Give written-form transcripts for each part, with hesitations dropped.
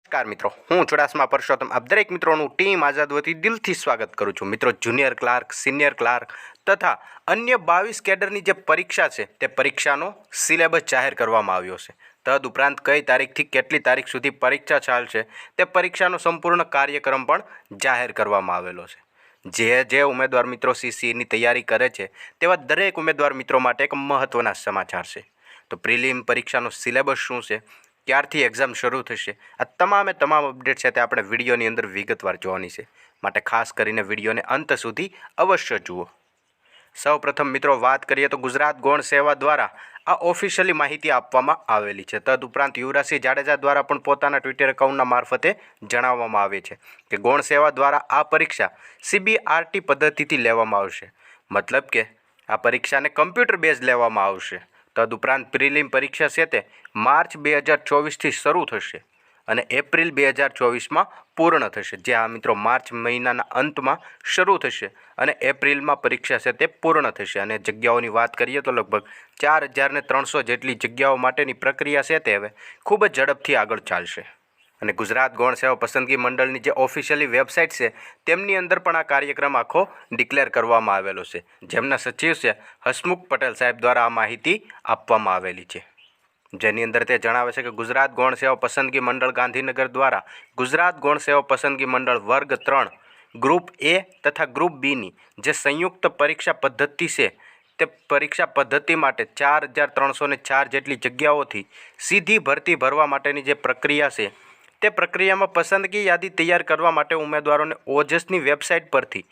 નમસ્કાર મિત્રો, હું ચુડાસમા પરસોત્તમ આપ દરેક મિત્રોનું ટીમ આઝાદ વતી દિલથી સ્વાગત કરું છું. મિત્રો, જુનિયર ક્લાર્ક, સિનિયર ક્લાર્ક તથા અન્ય 22 કેડરની જે પરીક્ષા છે તે પરીક્ષાનો સિલેબસ જાહેર કરવામાં આવ્યો છે. તદુપરાંત કઈ તારીખથી કેટલી તારીખ સુધી પરીક્ષા ચાલશે તે પરીક્ષાનો સંપૂર્ણ કાર્યક્રમ પણ જાહેર કરવામાં આવેલો છે. જે ઉમેદવાર મિત્રો સીસીની તૈયારી કરે છે તેવા દરેક ઉમેદવાર મિત્રો માટે એક મહત્ત્વના સમાચાર છે. તો પ્રિલિમ પરીક્ષાનો સિલેબસ શું છે, ક્યારથી એક્ઝામ શરૂ થશે, આ તમામ અપડેટ છે તે આપણે વિડીયોની અંદર વિગતવાર જોવાની છે. માટે ખાસ કરીને વિડીયોને અંત સુધી અવશ્ય જુઓ. સૌપ્રથમ મિત્રો વાત કરીએ તો ગુજરાત ગૌણ સેવા દ્વારા આ ઓફિશિયલી માહિતી આપવામાં આવેલી છે. તદુપરાંત યુવરાજસિંહ જાડેજા દ્વારા પણ પોતાના ટ્વિટર એકાઉન્ટના મારફતે જણાવવામાં આવે છે કે ગૌણ સેવા દ્વારા આ પરીક્ષા CBRT પદ્ધતિથી લેવામાં આવશે. મતલબ કે આ પરીક્ષાને કમ્પ્યુટર બેઝ લેવામાં આવશે. તદુપરાંત પ્રિલિમ પરીક્ષા છે તે માર્ચ 2024થી શરૂ થશે અને એપ્રિલ 2024માં પૂર્ણ થશે. જે આ મિત્રો માર્ચ મહિનાના અંતમાં શરૂ થશે અને એપ્રિલમાં પરીક્ષા છે તે પૂર્ણ થશે. અને જગ્યાઓની વાત કરીએ તો લગભગ 4300 જેટલી જગ્યાઓ માટેની પ્રક્રિયા છે તે હવે ખૂબ જ ઝડપથી આગળ ચાલશે. અને ગુજરાત ગૌણ સેવા પસંદગી મંડળની જે ઓફિશિયલી વેબસાઇટ છે તેમની અંદર પણ આ કાર્યક્રમ આખો ડિક્લેર કરવામાં આવેલો છે. જેમના સચિવ છે હસમુખ પટેલ સાહેબ દ્વારા આ માહિતી આપવામાં આવેલી છે. જેની અંદર તે જણાવે છે કે ગુજરાત ગૌણ સેવા પસંદગી મંડળ ગાંધીનગર દ્વારા ગુજરાત ગૌણ સેવા પસંદગી મંડળ વર્ગ 3 ગ્રુપ A તથા ગ્રુપ Bની જે સંયુક્ત પરીક્ષા પદ્ધતિ છે તે પરીક્ષા પદ્ધતિ માટે 4304 જેટલી જગ્યાઓથી સીધી ભરતી ભરવા માટેની જે પ્રક્રિયા છે તે પ્રક્રિયામાં પસંદગી યાદી તૈયાર કરવા માટે ઉમેદવારોને ઓજસની વેબસાઇટ પરથી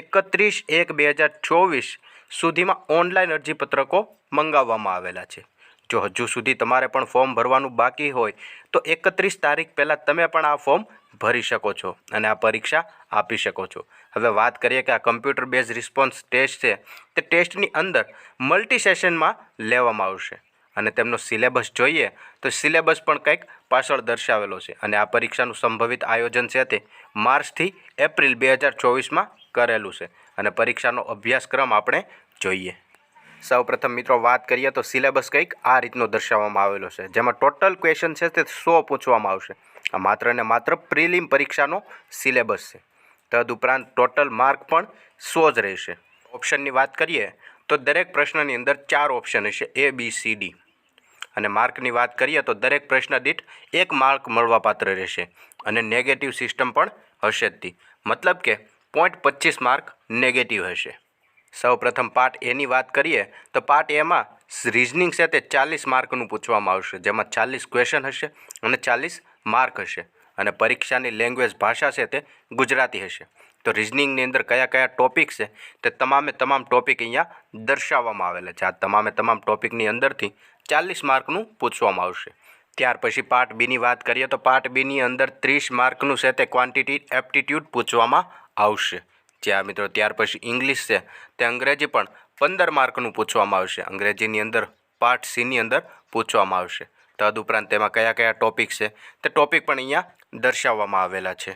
31/1/2024 સુધીમાં ઓનલાઈન અરજીપત્રકો મંગાવવામાં આવેલા છે. જો હજુ સુધી તમારે પણ ફોર્મ ભરવાનું બાકી હોય તો 31 તારીખ પહેલાં તમે પણ આ ફોર્મ ભરી શકો છો અને આ પરીક્ષા આપી શકો છો. હવે વાત કરીએ કે આ કમ્પ્યુટર બેઝ રિસ્પોન્સ ટેસ્ટ છે તે ટેસ્ટની અંદર મલ્ટી સેશનમાં લેવામાં આવશે. અને તેમનો સિલેબસ જોઈએ તો સિલેબસ પણ કંઈક પાછળ દર્શાવેલો છે. અને આ પરીક્ષાનું સંભવિત આયોજન છે તે માર્ચથી એપ્રિલ 2024માં કરેલું છે. અને પરીક્ષાનો અભ્યાસક્રમ આપણે જોઈએ. સૌપ્રથમ મિત્રો વાત કરીએ તો સિલેબસ કંઈક આ રીતનો દર્શાવવામાં આવેલો છે, જેમાં ટોટલ ક્વેશ્ચન છે તે 100 પૂછવામાં આવશે. આ માત્ર ને માત્ર પ્રિલિમ પરીક્ષાનો સિલેબસ છે. તદુપરાંત ટોટલ માર્ક પણ 100 જ રહેશે. ઓપ્શનની વાત કરીએ તો દરેક પ્રશ્નની અંદર 4 ઓપ્શન હશે, A, B, C, D. અને માર્કની વાત કરીએ તો દરેક પ્રશ્ન દીઠ 1 માર્ક મળવાપાત્ર રહેશે અને નેગેટિવ સિસ્ટમ પણ હશે જ. મતલબ કે 0.25 માર્ક નેગેટિવ હશે. સૌપ્રથમ પાર્ટ Aની વાત કરીએ તો પાર્ટ Aમાં રિઝનિંગ છે તે 40 માર્કનું પૂછવામાં આવશે, જેમાં 40 ક્વેશ્ચન હશે અને 40 માર્ક હશે. અને પરીક્ષાની લેંગ્વેજ ભાષા છે તે ગુજરાતી હશે. તો રિઝનિંગની અંદર કયા કયા ટોપિક છે તે તમામ ટોપિક અહીંયા દર્શાવવામાં આવેલા છે. આ તમામ ટોપિકની અંદરથી 40 માર્કનું પૂછવામાં આવશે. ત્યાર પછી પાર્ટ Bની વાત કરીએ તો પાર્ટ Bની અંદર 30 માર્કનું છે તે ક્વોન્ટિટી એપ્ટિટ્યૂડ પૂછવામાં આવશે. જ્યાં મિત્રો ત્યાર પછી ઇંગ્લિશ છે તે અંગ્રેજી પણ 15 માર્કનું પૂછવામાં આવશે. અંગ્રેજીની અંદર પાર્ટ Cની અંદર પૂછવામાં આવશે. તદુપરાંત તેમાં કયા કયા ટોપિક છે તે ટોપિક પણ અહીંયા દર્શાવવામાં આવેલા છે.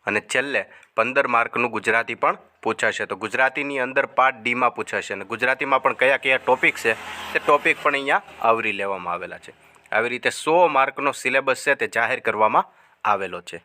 અને છેલ્લે 15 માર્કનું ગુજરાતી પણ પૂછાશે. તો ગુજરાતીની અંદર પાર્ટ Dમાં પૂછાશે અને ગુજરાતીમાં પણ કયા કયા ટોપિક છે તે ટોપિક પણ અહીંયા આવરી લેવામાં આવેલા છે. આવી રીતે 100 માર્કનો સિલેબસ છે તે જાહેર કરવામાં આવેલો છે.